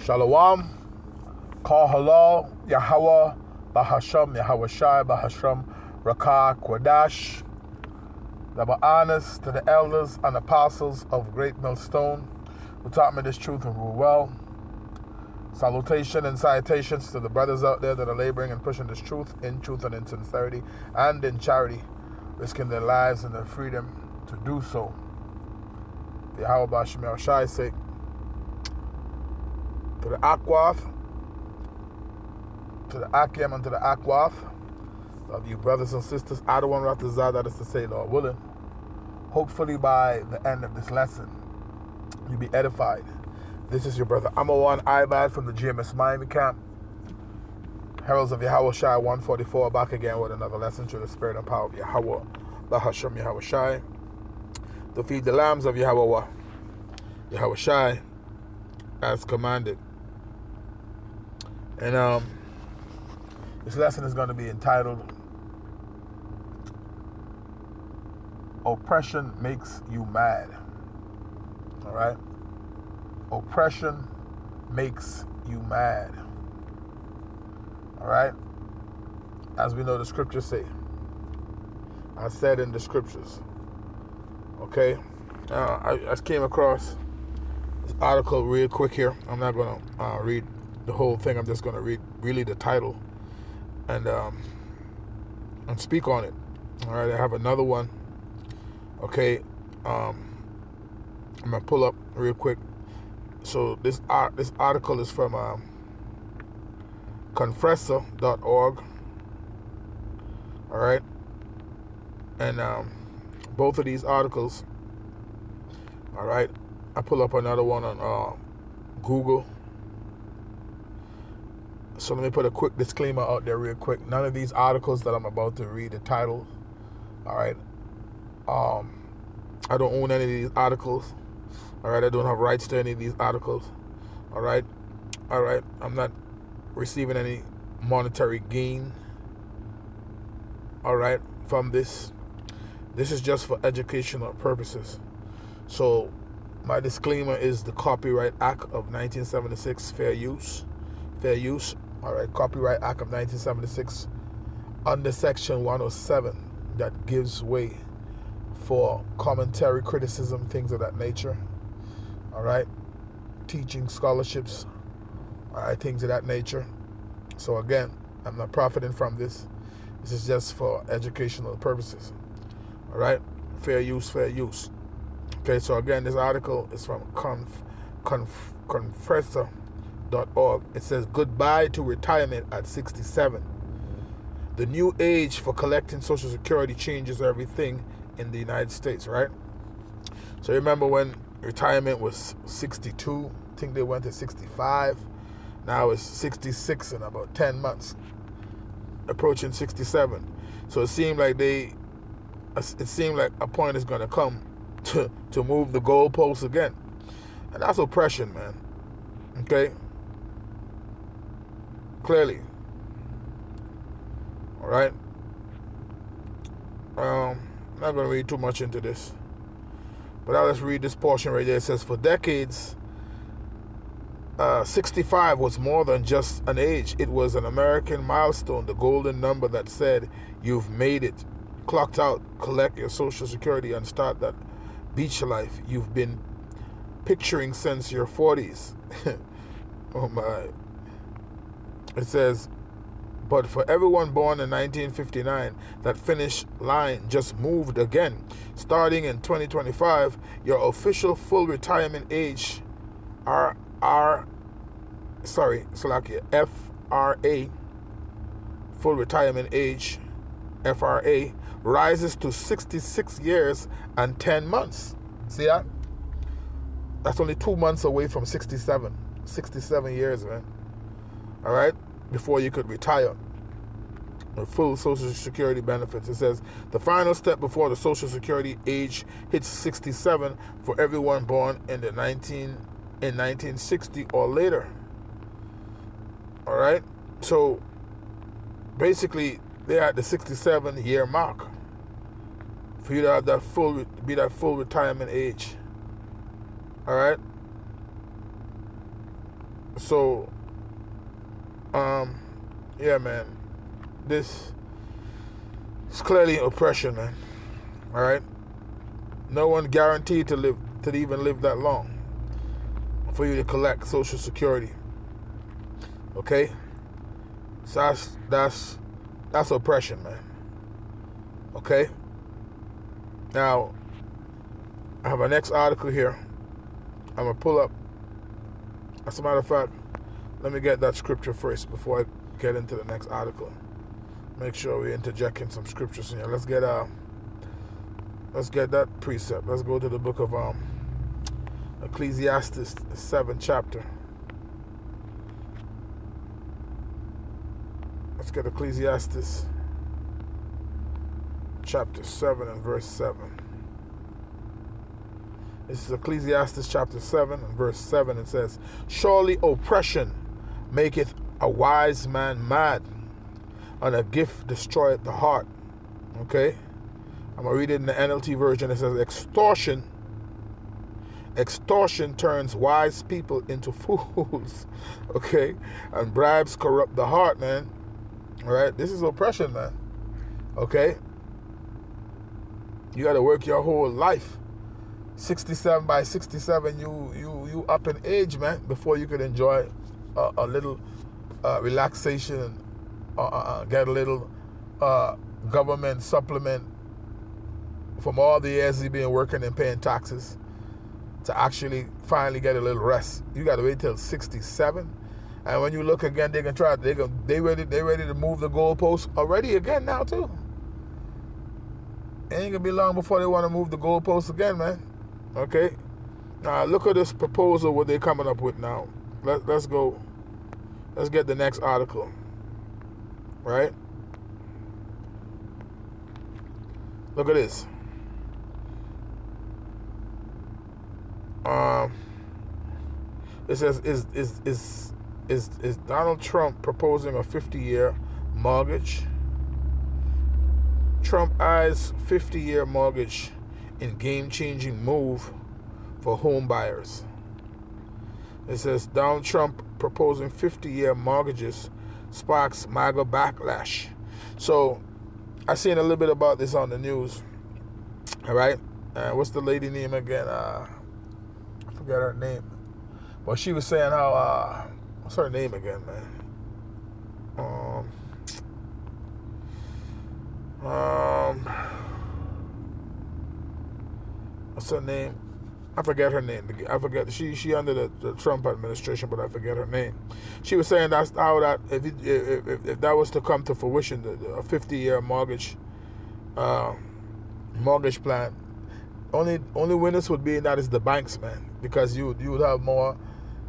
Shalom, Kal Halal, Yahweh, Bahasham, Yahweh Shai, Bahasham, Rakah, Quadash. Double honors to the elders and apostles of Great Millstone who taught me this truth and rule well. Salutation and salutations to the brothers out there that are laboring and pushing this truth and in sincerity and in charity, risking their lives and their freedom to do so. The Yahweh Bashim Yahushai's sake. To the Akwath, to the Akim, and to the Akwath, love you brothers and sisters, Adawan Ratazah, that is to say, Lord willing. Hopefully by the end of this lesson, you'll be edified. This is your brother Amawan Ibad from the GMS Miami camp. Heralds of Yahweh Shai 144, back again with another lesson through the spirit and power of Yahweh, Bahasham Yahweh Shai. To feed the lambs of Yahweh Shai as commanded. And this lesson is going to be entitled, Oppression Makes You Mad. All right? Oppression makes you mad. All right? As we know the scriptures say. I said in the scriptures. Okay? I just came across this article real quick here. I'm not going to read the whole thing. I'm just going to read really the title and speak on it. All right, I have another one. Okay, I'm going to pull up real quick. So this article is from Confresa.org. All right, and both of these articles. All right, I pull up another one on Google. So let me put a quick disclaimer out there real quick. None of these articles that I'm about to read the title. All right. I don't own any of these articles. All right. I don't have rights to any of these articles. All right. All right. I'm not receiving any monetary gain. All right. From this. This is just for educational purposes. So my disclaimer is the Copyright Act of 1976, fair use. Fair use. All right, Copyright Act of 1976 under Section 107 that gives way for commentary, criticism, things of that nature. All right, teaching, scholarships, all right, things of that nature. So again, I'm not profiting from this. This is just for educational purposes. All right, fair use, fair use. Okay, so again, this article is from Confresa.org. It says, goodbye to retirement at 67. The new age for collecting Social Security changes everything in the United States, right? So remember when retirement was 62, I think they went to 65. Now it's 66 in about 10 months, approaching 67. So it seemed like a point is going to come to move the goalposts again. And that's oppression, man. Okay? Clearly. All right. I'm not going to read too much into this, but I'll just read this portion right there. It says, for decades, 65 was more than just an age. It was an American milestone, the golden number that said, you've made it. Clocked out, collect your Social Security, and start that beach life you've been picturing since your 40s. Oh my. It says, but for everyone born in 1959, that finish line just moved again. Starting in 2025, your official full retirement age, FRA, full retirement age, FRA, rises to 66 years and 10 months. See that? That's only 2 months away from 67. 67 years, man. All right? Before you could retire. The full Social Security benefits. It says, the final step before the Social Security age hits 67 for everyone born in 1960 or later. All right? So, basically, they're at the 67-year mark for you to have that full retirement age. All right? So, yeah, man, this is clearly oppression, man. All right, no one guaranteed to even live that long for you to collect Social Security. Okay, so that's oppression, man. Okay. Now, I have a next article here. I'm gonna pull up. As a matter of fact, let me get that scripture first before I get into the next article. Make sure we're interjecting some scriptures in here. Let's get that precept. Let's go to the book of Ecclesiastes, the 7th chapter. Let's get Ecclesiastes chapter 7 and verse 7. This is Ecclesiastes chapter 7 and verse 7. It says, "Surely oppression maketh a wise man mad, and a gift destroyeth the heart." Okay? I'm going to read it in the NLT version. It says, Extortion turns wise people into fools. Okay? And bribes corrupt the heart, man. All right? This is oppression, man. Okay? You got to work your whole life. 67 by 67, you up in age, man, before you could enjoy a little relaxation, get a little government supplement from all the years you've been working and paying taxes to actually finally get a little rest. You got to wait till 67, and when you look again, they ready to move the goalposts already again now too. It ain't gonna be long before they want to move the goalposts again, man. Okay, now look at this proposal, what they're coming up with now. Let's go. Let's get the next article. Right? Look at this. It says, is Donald Trump proposing a 50-year mortgage? Trump eyes 50-year mortgage in game-changing move for home buyers. It says Donald Trump proposing 50-year mortgages sparks MAGA backlash. So I seen a little bit about this on the news. All right, what's the lady name again? I forget her name. But she was saying how what's her name again, man? What's her name? I forget her name. I forget. She under the Trump administration, but I forget her name. She was saying that's how that if that was to come to fruition, a 50-year mortgage plan, only winners would be in that is the banks, man, because you would have more,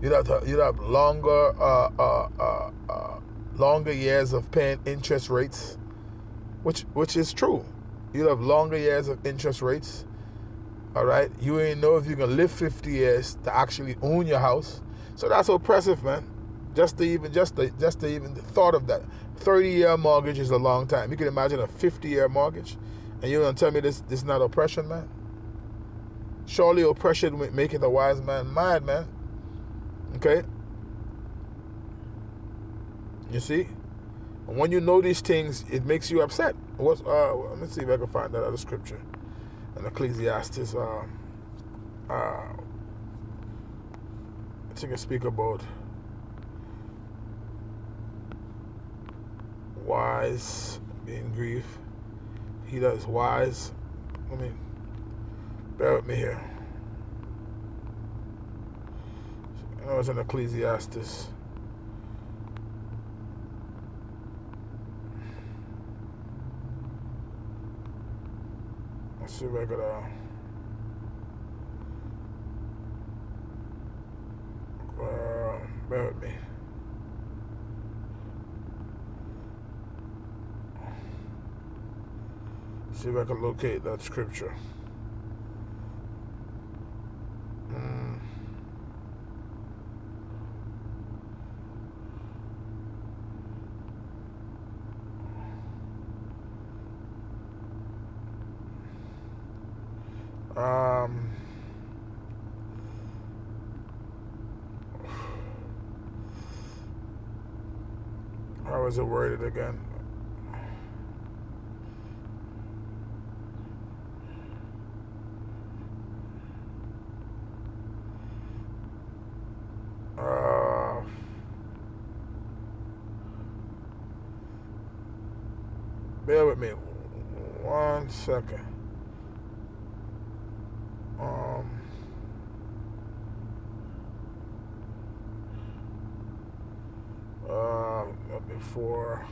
you'd have longer years of paying interest rates, which is true. You'd have longer years of interest rates. All right, you ain't know if you can live 50 years to actually own your house. So that's oppressive, man. Just the thought of that. 30-year mortgage is a long time. You can imagine a 50-year mortgage, and you're gonna tell me this is not oppression, man? Surely oppression make it a wise man mad, man. Okay. You see, and when you know these things, it makes you upset. Let me see if I can find that other scripture. And Ecclesiastes, I think I speak about wise being grief. He that is wise. Bear with me here. I know it's in Ecclesiastes. Let's see if I could bear with me. See if I can locate that scripture. How is it worded again? Bear with me 1 second. Before,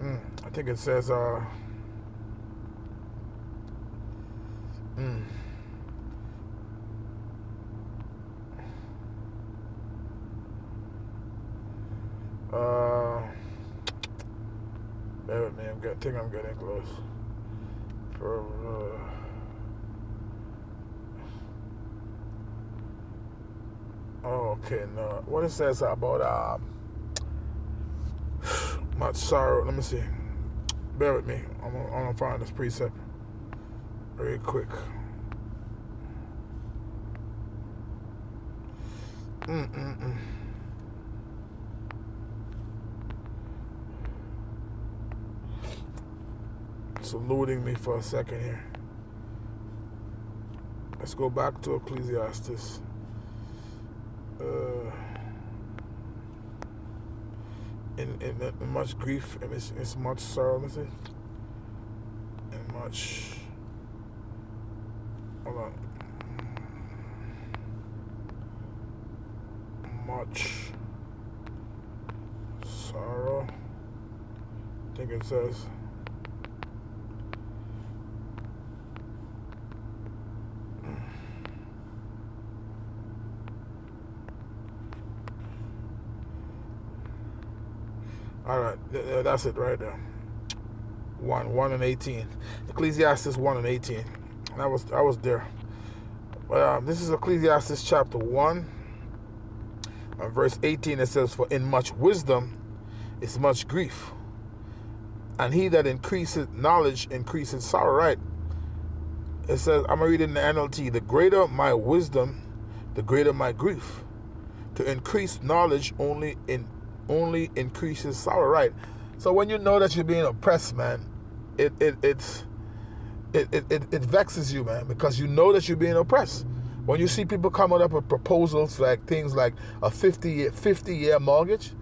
I think it says, bear with me, I think I'm getting close. Okay, no. What it says about much sorrow. Let me see. Bear with me. I'm gonna find this precept very quick. It's eluding me for a second here. Let's go back to Ecclesiastes. In much grief and it's much sorrow, let me see. And much, hold on. Much sorrow. I think it says. All right, that's it right there. 1 and 18. Ecclesiastes 1 and 18. I was there. But this is Ecclesiastes chapter 1. Verse 18, it says, "For in much wisdom is much grief, and he that increases knowledge increases sorrow." Right? It says, I'm reading the NLT, "The greater my wisdom, the greater my grief. To increase knowledge only increases sorrow." Right? So when you know that you're being oppressed, man, it vexes you, man, because you know that you're being oppressed. When you see people coming up with proposals like things like a 50-year mortgage,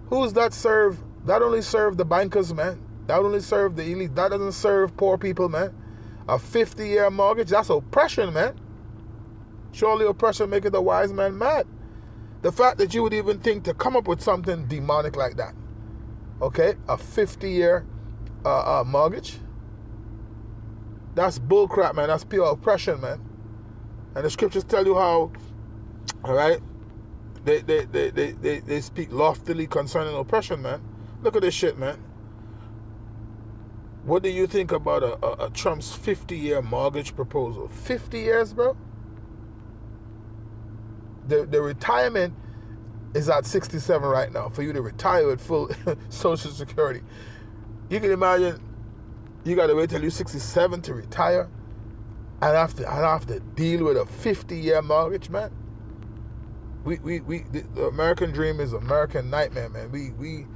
who's that serve? That only serve the bankers, man. That only serve the elite. That doesn't serve poor people, man. A 50-year mortgage, that's oppression, man. Surely oppression maketh the wise man mad. The fact that you would even think to come up with something demonic like that. Okay, a 50-year mortgage. That's bullcrap, man. That's pure oppression, man. And the scriptures tell you how, all right, they speak loftily concerning oppression, man. Look at this shit, man. What do you think about a Trump's 50-year mortgage proposal? 50 years, bro? The retirement is at 67 right now for you to retire with full Social Security. You can imagine you got to wait till you're 67 to retire. And have to deal with a 50-year mortgage, man. The American dream is an American nightmare, man. We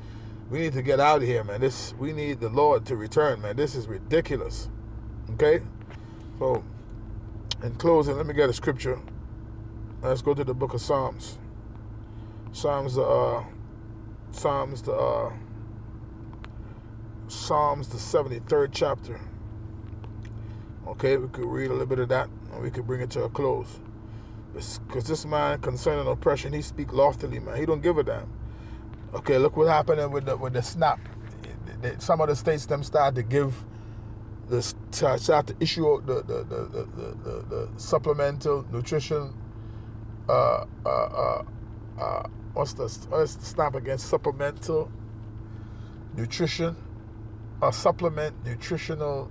need to get out of here, man. We need the Lord to return, man. This is ridiculous. Okay? So, in closing, let me get a scripture. Let's go to the book of Psalms. Psalms, the 73rd chapter. Okay, we could read a little bit of that, and we could bring it to a close. Because this man, concerning oppression, he speak loftily, man. He don't give a damn. Okay, look what happened with the SNAP. Some of the states them start to issue the supplemental nutrition. What's the SNAP against supplemental nutrition? Supplement nutritional.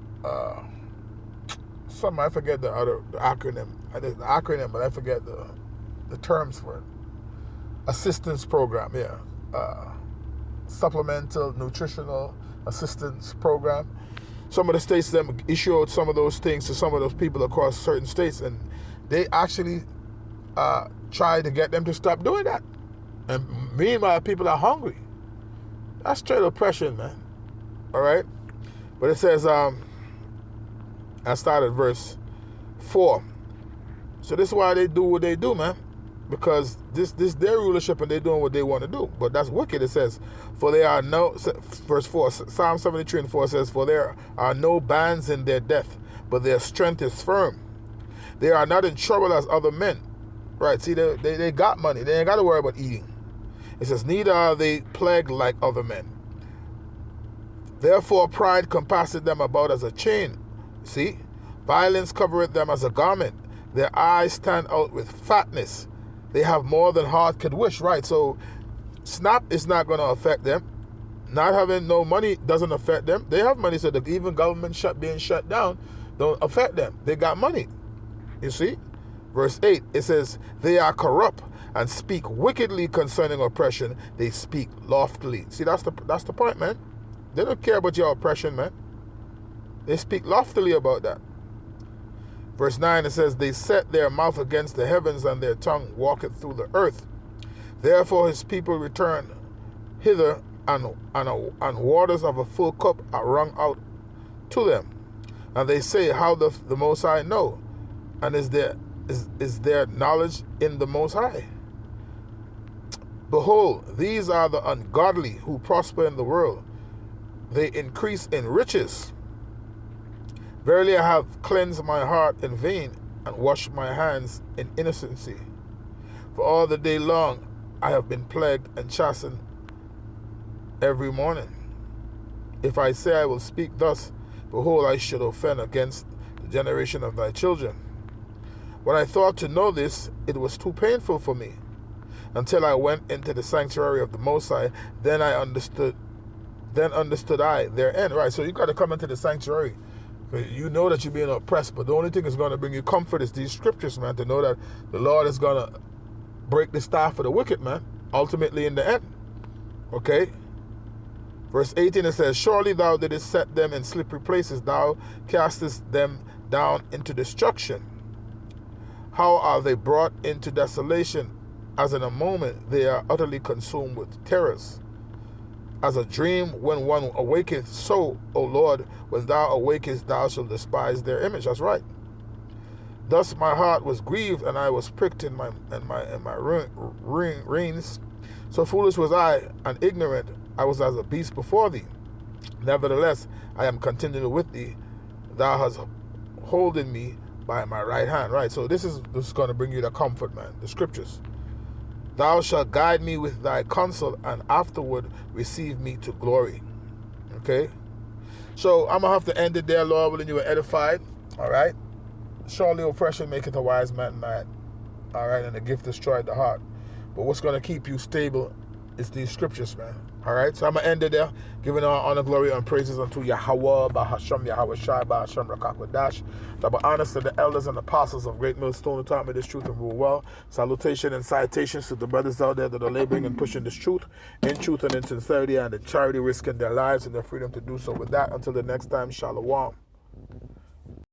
I forget the acronym. There's an acronym, but I forget the terms for it. Assistance program, yeah. Supplemental nutritional assistance program. Some of the states them issue out some of those things to some of those people across certain states, and they actually try to get them to stop doing that. And meanwhile, people are hungry. That's straight oppression, man. All right? But it says, I started verse 4. So this is why they do what they do, man. Because this their rulership and they're doing what they want to do. But that's wicked. It says, for there are no, verse 4, Psalm 73 and 4 says, for there are no bands in their death, but their strength is firm. They are not in trouble as other men. Right, see, they got money. They ain't got to worry about eating. It says, neither are they plagued like other men. Therefore pride compasseth them about as a chain. See, violence covereth them as a garment. Their eyes stand out with fatness. They have more than heart could wish. Right, so SNAP is not going to affect them. Not having no money doesn't affect them. They have money, so that even government being shut down don't affect them. They got money. You see? Verse 8, it says, they are corrupt and speak wickedly concerning oppression. They speak loftily. See, that's the point, man. They don't care about your oppression, man. They speak loftily about that. Verse 9, it says, they set their mouth against the heavens, and their tongue walketh through the earth. Therefore his people return hither, and waters of a full cup are wrung out to them. And they say, how doth the Most High know? And is there knowledge in the Most High? Behold, these are the ungodly who prosper in the world. They increase in riches. Verily I have cleansed my heart in vain, and washed my hands in innocency. For all the day long I have been plagued and chastened every morning. If I say I will speak thus, behold, I should offend against the generation of thy children. When I thought to know this, it was too painful for me, until I went into the sanctuary of the Most High. Then understood I their end. Right, so you got to come into the sanctuary. You know that you're being oppressed, but the only thing that's going to bring you comfort is these scriptures, man, to know that the Lord is going to break the staff of the wicked, man, ultimately in the end. Okay? Verse 18, it says, surely thou didst set them in slippery places. Thou castest them down into destruction. How are they brought into desolation? As in a moment they are utterly consumed with terrors. As a dream when one awaketh, so, O Lord, when thou awakest, thou shalt despise their image. That's right. Thus my heart was grieved, and I was pricked in my reins. So foolish was I, and ignorant I was as a beast before thee. Nevertheless, I am continually with thee. Thou hast holden me by my right hand. Right, so this is going to bring you the comfort, man, the scriptures. Thou shalt guide me with thy counsel, and afterward receive me to glory. Okay? So I'm going to have to end it there, Lord, willing you were edified. All right? Surely oppression maketh a wise man mad. All right? And the gift destroyed the heart. But what's going to keep you stable is these scriptures, man. All right? So I'm going to end it there, giving all honor, glory, and praises unto Yahweh, Bahasham, Yahweh Shai, Bahasham, Rakakwadash. Double honors to the elders and apostles of Great Millstone who taught me this truth and rule well. Salutation and citations to the brothers out there that are laboring and pushing this truth in truth and in sincerity, and in charity, risking their lives and their freedom to do so. With that, until the next time, Shalom.